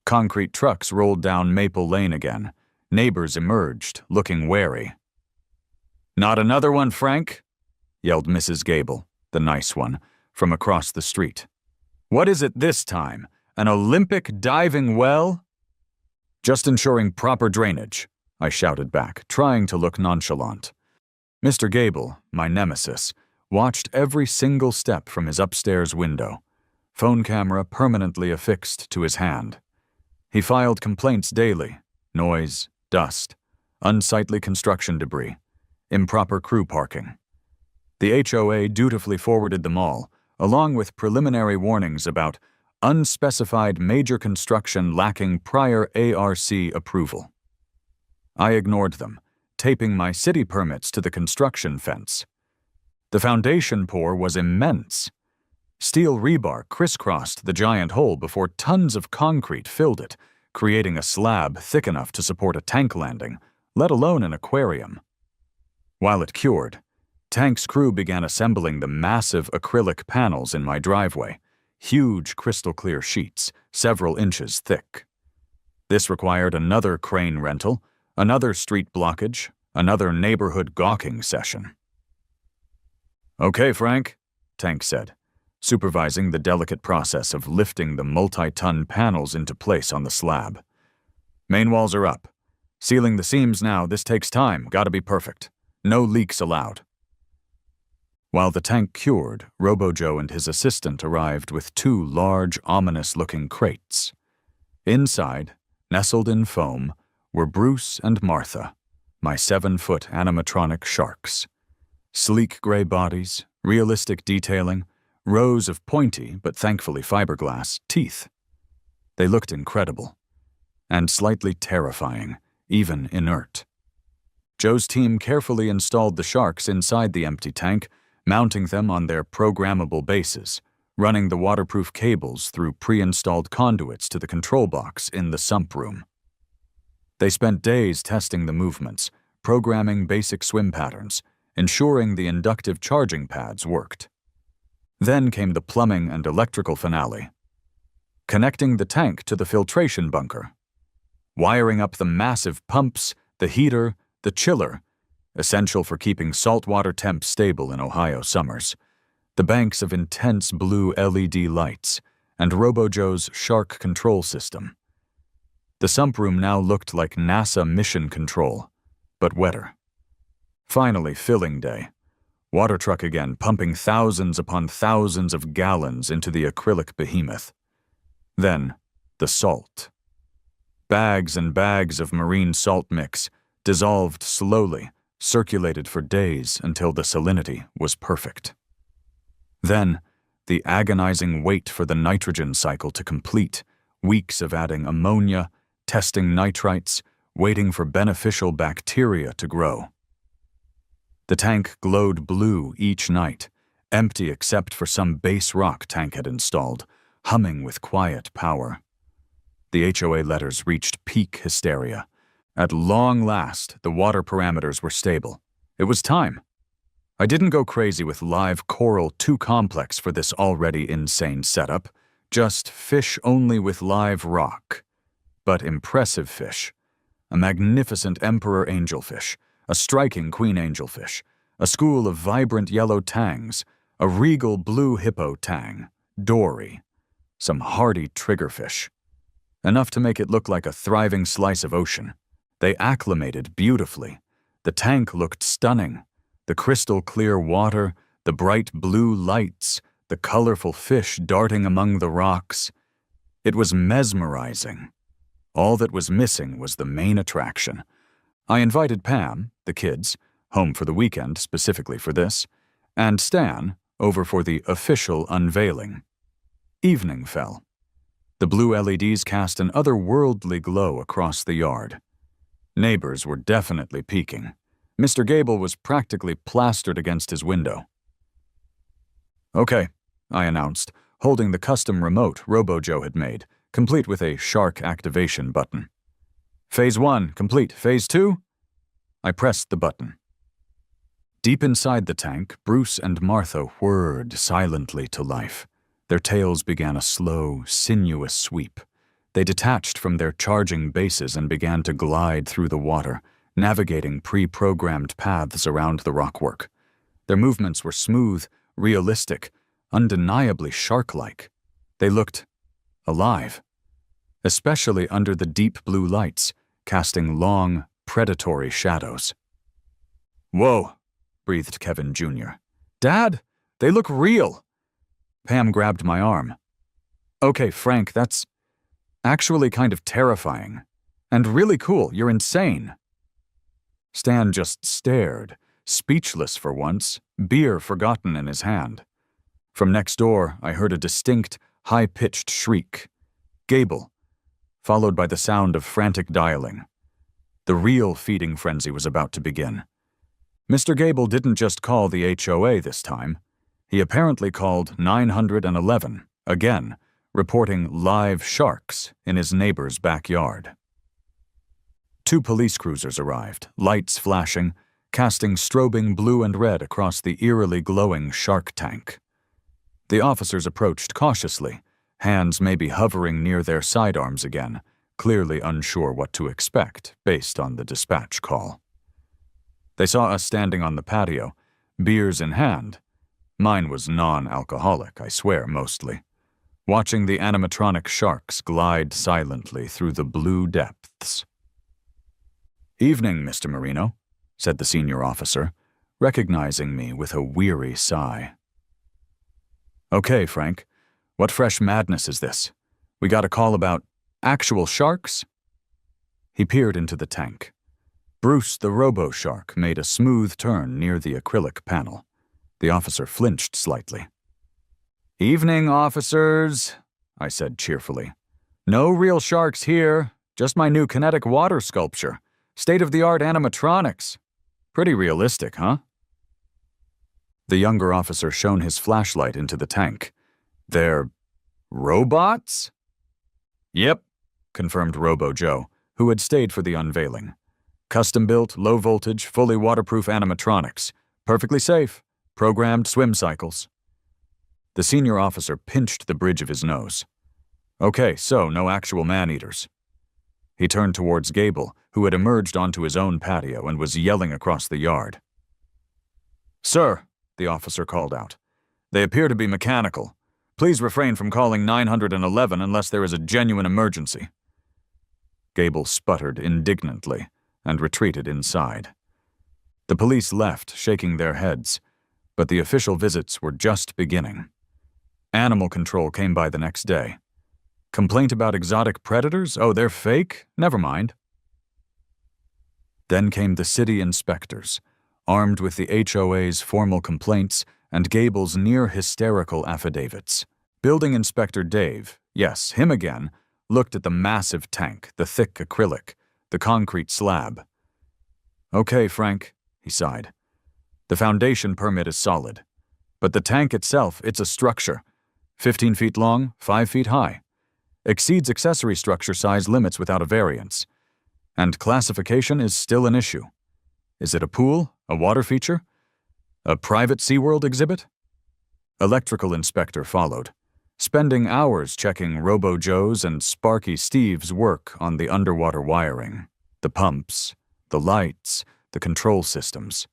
A: Concrete trucks rolled down Maple Lane again. Neighbors emerged, looking wary. "Not another one, Frank?" yelled Mrs. Gable, the nice one, from across the street. "What is it this time? An Olympic diving well?" "Just ensuring proper drainage," I shouted back, trying to look nonchalant. Mr. Gable, my nemesis, watched every single step from his upstairs window, phone camera permanently affixed to his hand. He filed complaints daily: noise, dust, unsightly construction debris, improper crew parking. The HOA dutifully forwarded them all, along with preliminary warnings about unspecified major construction lacking prior ARC approval. I ignored them, taping my city permits to the construction fence. The foundation pour was immense. Steel rebar crisscrossed the giant hole before tons of concrete filled it, creating a slab thick enough to support a tank landing, let alone an aquarium. While it cured, Tank's crew began assembling the massive acrylic panels in my driveway, huge crystal-clear sheets, several inches thick. This required another crane rental, another street blockage, another neighborhood gawking session. "Okay, Frank," Tank said, supervising the delicate process of lifting the multi-ton panels into place on the slab. "Main walls are up. Sealing the seams now, this takes time, gotta be perfect. No leaks allowed." While the tank cured, Robo-Joe and his assistant arrived with two large, ominous-looking crates. Inside, nestled in foam, were Bruce and Martha, my 7-foot animatronic sharks. Sleek gray bodies, realistic detailing, rows of pointy, but thankfully fiberglass, teeth. They looked incredible, and slightly terrifying, even inert. Joe's team carefully installed the sharks inside the empty tank, mounting them on their programmable bases, running the waterproof cables through pre-installed conduits to the control box in the sump room. They spent days testing the movements, programming basic swim patterns, ensuring the inductive charging pads worked. Then came the plumbing and electrical finale. connecting the tank to the filtration bunker, wiring up the massive pumps, the heater, the chiller, essential for keeping saltwater temps stable in Ohio summers, the banks of intense blue LED lights, and Robojoe's Shark control system. The sump room now looked like NASA mission control, but wetter. Finally, filling day. Water truck again, pumping thousands upon thousands of gallons into the acrylic behemoth. Then, the salt. Bags and bags of marine salt mix, dissolved slowly, circulated for days until the salinity was perfect. Then, the agonizing wait for the nitrogen cycle to complete, weeks of adding ammonia, testing nitrites, waiting for beneficial bacteria to grow. The tank glowed blue each night, empty except for some base rock tank had installed, humming with quiet power. The HOA letters reached peak hysteria. At long last, the water parameters were stable. It was time. I didn't go crazy with live coral too complex for this already insane setup, just fish only with live rock. But impressive fish. A magnificent emperor angelfish, a striking queen angelfish, a school of vibrant yellow tangs, a regal blue hippo tang, dory, some hardy triggerfish. Enough to make it look like a thriving slice of ocean. They acclimated beautifully. The tank looked stunning. The crystal clear water, the bright blue lights, the colorful fish darting among the rocks. It was mesmerizing. All that was missing was the main attraction. I invited Pam, the kids, home for the weekend specifically for this, and Stan over for the official unveiling. Evening fell. The blue LEDs cast an otherworldly glow across the yard. Neighbors were definitely peeking. Mr. Gable was practically plastered against his window. "Okay," I announced, holding the custom remote Robojoe had made, complete with a shark activation button. "Phase 1, complete. Phase 2? I pressed the button. Deep inside the tank, Bruce and Martha whirred silently to life. Their tails began a slow, sinuous sweep. They detached from their charging bases and began to glide through the water, navigating pre-programmed paths around the rockwork. Their movements were smooth, realistic, undeniably shark-like. They looked alive, especially under the deep blue lights, casting long, predatory shadows. "Whoa," breathed Kevin Jr. "Dad, they look real." Pam grabbed my arm. "Okay, Frank, that's actually kind of terrifying. And really cool, you're insane." Stan just stared, speechless for once, beer forgotten in his hand. From next door, I heard a distinct, high-pitched shriek. Gable, followed by the sound of frantic dialing. The real feeding frenzy was about to begin. Mr. Gable didn't just call the HOA this time. He apparently called 911, again, reporting live sharks in his neighbor's backyard. 2 police cruisers arrived, lights flashing, casting strobing blue and red across the eerily glowing shark tank. The officers approached cautiously, hands maybe hovering near their sidearms again, clearly unsure what to expect based on the dispatch call. They saw us standing on the patio, beers in hand. Mine was non-alcoholic, I swear, mostly. Watching the animatronic sharks glide silently through the blue depths. "Evening, Mr. Marino," said the senior officer, recognizing me with a weary sigh. "Okay, Frank, what fresh madness is this? We got a call about actual sharks?" He peered into the tank. Bruce the robo-shark made a smooth turn near the acrylic panel. The officer flinched slightly. "Evening, officers," I said cheerfully. "No real sharks here, just my new kinetic water sculpture. State-of-the-art animatronics. Pretty realistic, huh?" The younger officer shone his flashlight into the tank. "They're robots?" "Yep," confirmed Robo-Joe, who had stayed for the unveiling. "Custom-built, low-voltage, fully waterproof animatronics. Perfectly safe. Programmed swim cycles." The senior officer pinched the bridge of his nose. Okay, so no actual man-eaters. He turned towards Gable, who had emerged onto his own patio and was yelling across the yard. Sir, the officer called out, they appear to be mechanical. Please refrain from calling 911 unless there is a genuine emergency. Gable sputtered indignantly and retreated inside. The police left, shaking their heads, but the official visits were just beginning. Animal control came by the next day. Complaint about exotic predators? Oh, they're fake? Never mind. Then came the city inspectors, armed with the HOA's formal complaints and Gable's near-hysterical affidavits. Building Inspector Dave, yes, him again, looked at the massive tank, the thick acrylic, the concrete slab. Okay, Frank, he sighed. The foundation permit is solid. But the tank itself, it's a structure. 15 feet long, 5 feet high. Exceeds accessory structure size limits without a variance. And classification is still an issue. Is it a pool? A water feature? A private SeaWorld exhibit? Electrical inspector followed, spending hours checking Robo-Joe's and Sparky Steve's work on the underwater wiring, the pumps, the lights, the control systems.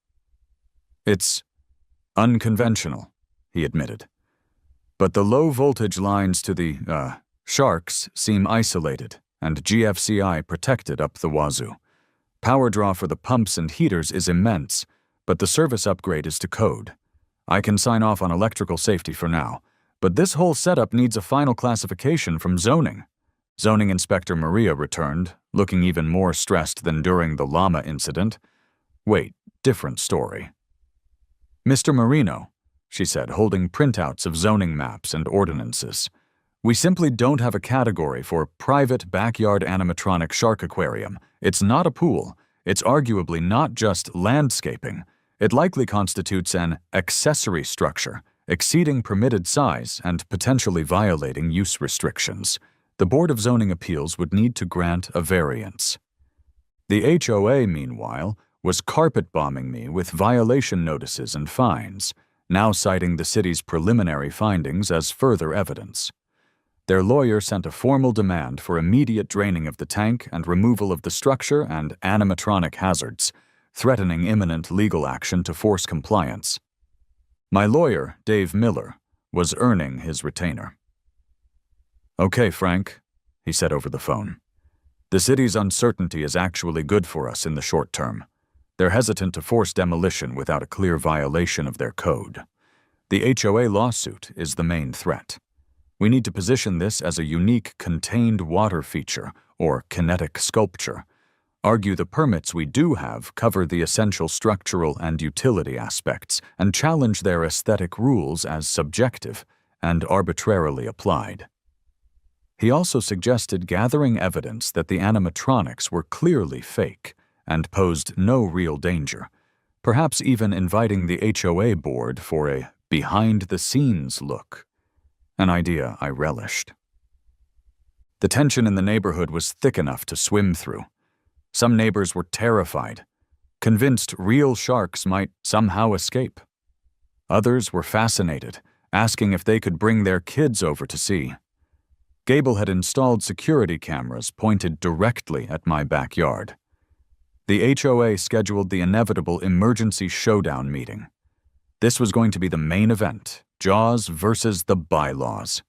A: It's unconventional, he admitted. But the low-voltage lines to the, sharks seem isolated and GFCI protected up the wazoo. Power draw for the pumps and heaters is immense, but the service upgrade is to code. I can sign off on electrical safety for now, but this whole setup needs a final classification from zoning. Zoning Inspector Maria returned, looking even more stressed than during the llama incident. Wait, different story. Mr. Marino, she said, holding printouts of zoning maps and ordinances. We simply don't have a category for private backyard animatronic shark aquarium. It's not a pool. It's arguably not just landscaping. It likely constitutes an accessory structure, exceeding permitted size and potentially violating use restrictions. The Board of Zoning Appeals would need to grant a variance. The HOA, meanwhile, was carpet-bombing me with violation notices and fines, now citing the city's preliminary findings as further evidence. Their lawyer sent a formal demand for immediate draining of the tank and removal of the structure and animatronic hazards, threatening imminent legal action to force compliance. My lawyer, Dave Miller, was earning his retainer. Okay, Frank, he said over the phone. The city's uncertainty is actually good for us in the short term. They're hesitant to force demolition without a clear violation of their code. The HOA lawsuit is the main threat. We need to position this as a unique contained water feature, or kinetic sculpture. Argue the permits we do have cover the essential structural and utility aspects, and challenge their aesthetic rules as subjective and arbitrarily applied. He also suggested gathering evidence that the animatronics were clearly fake and posed no real danger, perhaps even inviting the HOA board for a behind-the-scenes look. An idea I relished. The tension in the neighborhood was thick enough to swim through. Some neighbors were terrified, convinced real sharks might somehow escape. Others were fascinated, asking if they could bring their kids over to see. Gable had installed security cameras pointed directly at my backyard. The HOA scheduled the inevitable emergency showdown meeting. This was going to be the main event, Jaws versus the bylaws.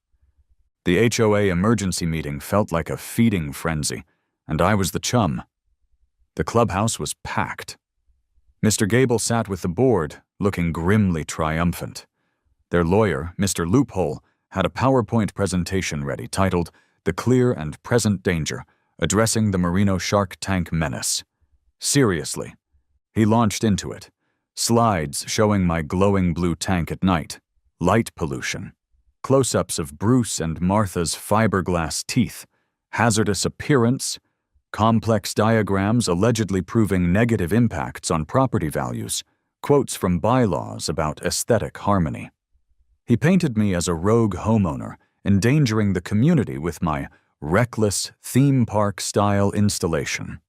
A: The HOA emergency meeting felt like a feeding frenzy, and I was the chum. The clubhouse was packed. Mr. Gable sat with the board, looking grimly triumphant. Their lawyer, Mr. Loophole, had a PowerPoint presentation ready titled The Clear and Present Danger, Addressing the Merino Shark Tank Menace. Seriously, he launched into it. Slides showing my glowing blue tank at night, light pollution, close-ups of Bruce and Martha's fiberglass teeth, hazardous appearance, complex diagrams allegedly proving negative impacts on property values, quotes from bylaws about aesthetic harmony. He painted me as a rogue homeowner, endangering the community with my reckless theme park-style installation.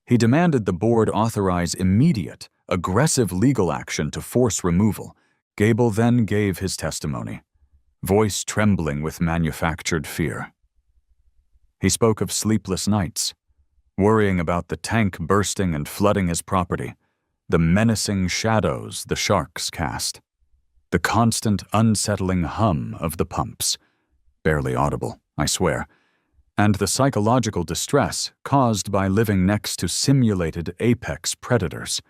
A: He demanded the board authorize immediate, aggressive legal action to force removal. Gable then gave his testimony, voice trembling with manufactured fear. He spoke of sleepless nights, worrying about the tank bursting and flooding his property, the menacing shadows the sharks cast, the constant unsettling hum of the pumps, barely audible, I swear, and the psychological distress caused by living next to simulated apex predators.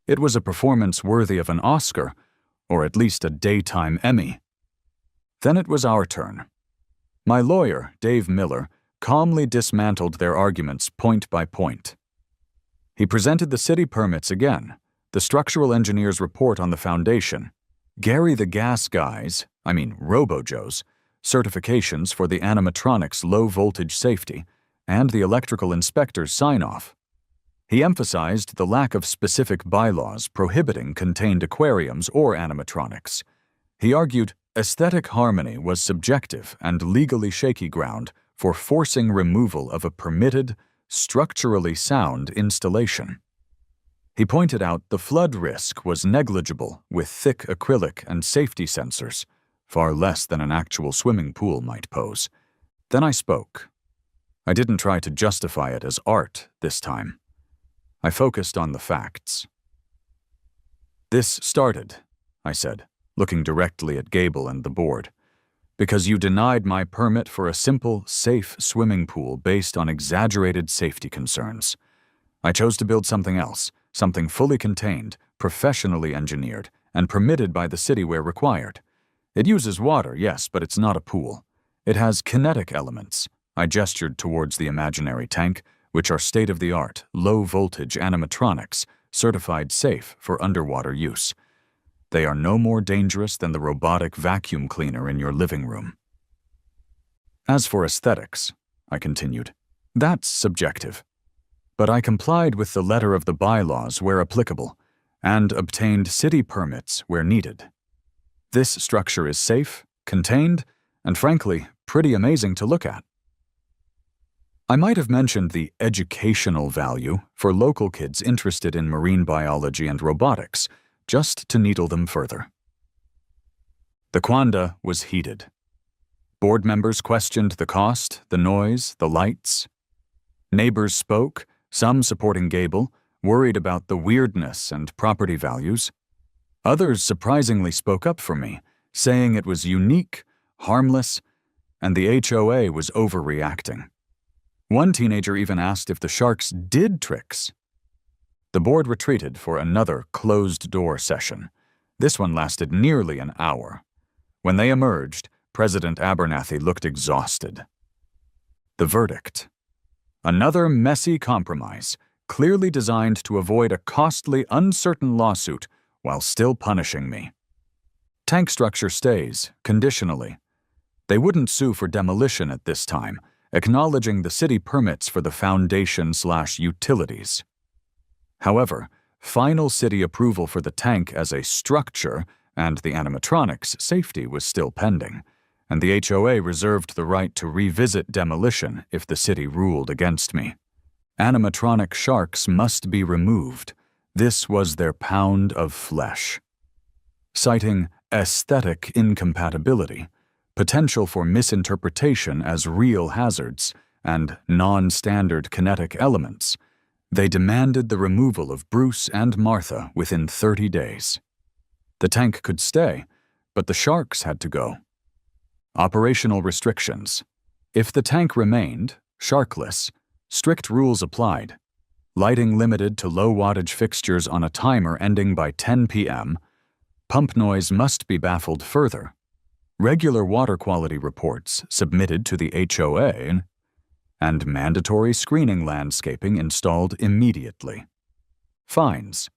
A: It was a performance worthy of an Oscar, or at least a daytime Emmy. Then it was our turn. My lawyer, Dave Miller, calmly dismantled their arguments point by point. He presented the city permits again, the structural engineer's report on the foundation, Gary the Gas Guy's, Robo-Joe's, certifications for the animatronics low-voltage safety, and the electrical inspector's sign-off. He emphasized the lack of specific bylaws prohibiting contained aquariums or animatronics. He argued aesthetic harmony was subjective and legally shaky ground for forcing removal of a permitted, structurally sound installation. He pointed out the flood risk was negligible with thick acrylic and safety sensors, far less than an actual swimming pool might pose. Then I spoke. I didn't try to justify it as art this time. I focused on the facts. "This started," I said, looking directly at Gable and the board, "because you denied my permit for a simple, safe swimming pool based on exaggerated safety concerns. I chose to build something else, something fully contained, professionally engineered, and permitted by the city where required. It uses water, yes, but it's not a pool. It has kinetic elements." I gestured towards the imaginary tank, which are state-of-the-art, low-voltage animatronics, certified safe for underwater use. They are no more dangerous than the robotic vacuum cleaner in your living room. "As for aesthetics," I continued, "that's subjective. But I complied with the letter of the bylaws where applicable, and obtained city permits where needed. This structure is safe, contained, and frankly, pretty amazing to look at." I might have mentioned the educational value for local kids interested in marine biology and robotics, just to needle them further. The quanda was heated. Board members questioned the cost, the noise, the lights. Neighbors spoke, some supporting Gable, worried about the weirdness and property values. Others surprisingly spoke up for me, saying it was unique, harmless, and the HOA was overreacting. One teenager even asked if the sharks did tricks. The board retreated for another closed-door session. This one lasted nearly an hour. When they emerged, President Abernathy looked exhausted. The verdict: another messy compromise, clearly designed to avoid a costly, uncertain lawsuit while still punishing me. Tank structure stays, conditionally. They wouldn't sue for demolition at this time, acknowledging the city permits for the foundation/utilities. However, final city approval for the tank as a structure and the animatronics safety was still pending, and the HOA reserved the right to revisit demolition if the city ruled against me. Animatronic sharks must be removed. This was their pound of flesh. Citing aesthetic incompatibility, potential for misinterpretation as real hazards, and non-standard kinetic elements, they demanded the removal of Bruce and Martha within 30 days. The tank could stay, but the sharks had to go. Operational restrictions. If the tank remained, sharkless, strict rules applied. Lighting limited to low-wattage fixtures on a timer ending by 10 p.m., pump noise must be baffled further. Regular water quality reports submitted to the HOA, and mandatory screening landscaping installed immediately. Fines.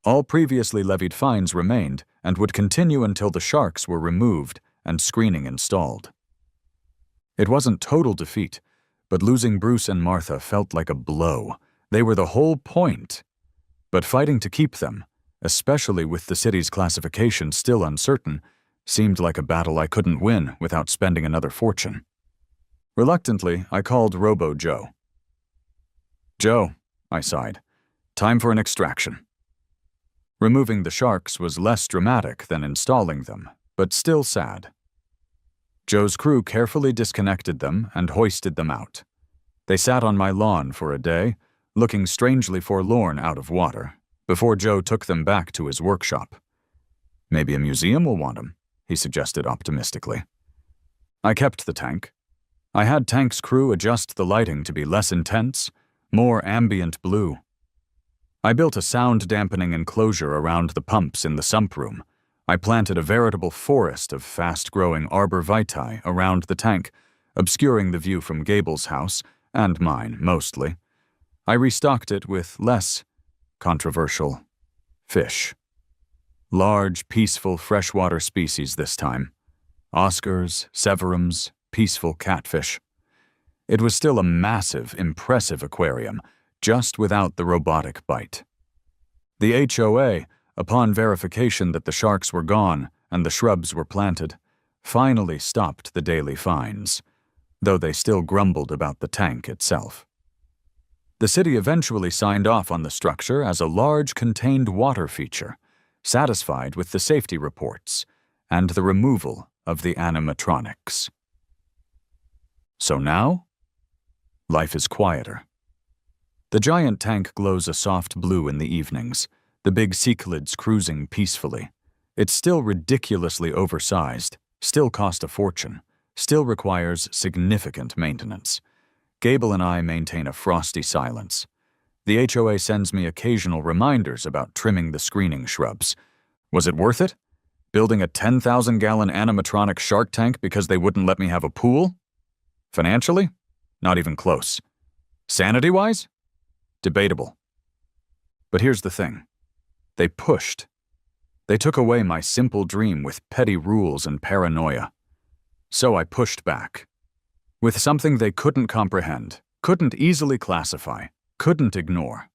A: All previously levied fines remained and would continue until the sharks were removed and screening installed. It wasn't total defeat, but losing Bruce and Martha felt like a blow. They were the whole point. But fighting to keep them, especially with the city's classification still uncertain, seemed like a battle I couldn't win without spending another fortune. Reluctantly, I called Robo-Joe. "Joe," I sighed, "time for an extraction." Removing the sharks was less dramatic than installing them, but still sad. Joe's crew carefully disconnected them and hoisted them out. They sat on my lawn for a day, looking strangely forlorn out of water, before Joe took them back to his workshop. Maybe a museum will want them, he suggested optimistically. I kept the tank. I had tank's crew adjust the lighting to be less intense, more ambient blue. I built a sound-dampening enclosure around the pumps in the sump room. I planted a veritable forest of fast-growing arbor vitae around the tank, obscuring the view from Gable's house, and mine mostly. I restocked it with less controversial fish. Large, peaceful freshwater species this time. Oscars, severums, peaceful catfish. It was still a massive, impressive aquarium, just without the robotic bite. The HOA, upon verification that the sharks were gone and the shrubs were planted, finally stopped the daily fines, though they still grumbled about the tank itself. The city eventually signed off on the structure as a large contained water feature, satisfied with the safety reports and the removal of the animatronics. So now, life is quieter. The giant tank glows a soft blue in the evenings, the big cichlids cruising peacefully. It's still ridiculously oversized, still cost a fortune, still requires significant maintenance. Gable and I maintain a frosty silence. The HOA sends me occasional reminders about trimming the screening shrubs. Was it worth it? Building a 10,000-gallon animatronic shark tank because they wouldn't let me have a pool? Financially? Not even close. Sanity-wise? Debatable. But here's the thing. They pushed. They took away my simple dream with petty rules and paranoia. So I pushed back. With something they couldn't comprehend, couldn't easily classify, couldn't ignore.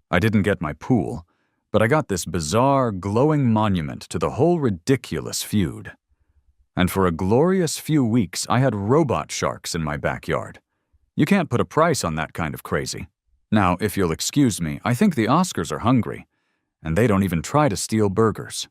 A: I didn't get my pool, but I got this bizarre, glowing monument to the whole ridiculous feud. And for a glorious few weeks, I had robot sharks in my backyard. You can't put a price on that kind of crazy. Now, if you'll excuse me, I think the Oscars are hungry, and they don't even try to steal burgers.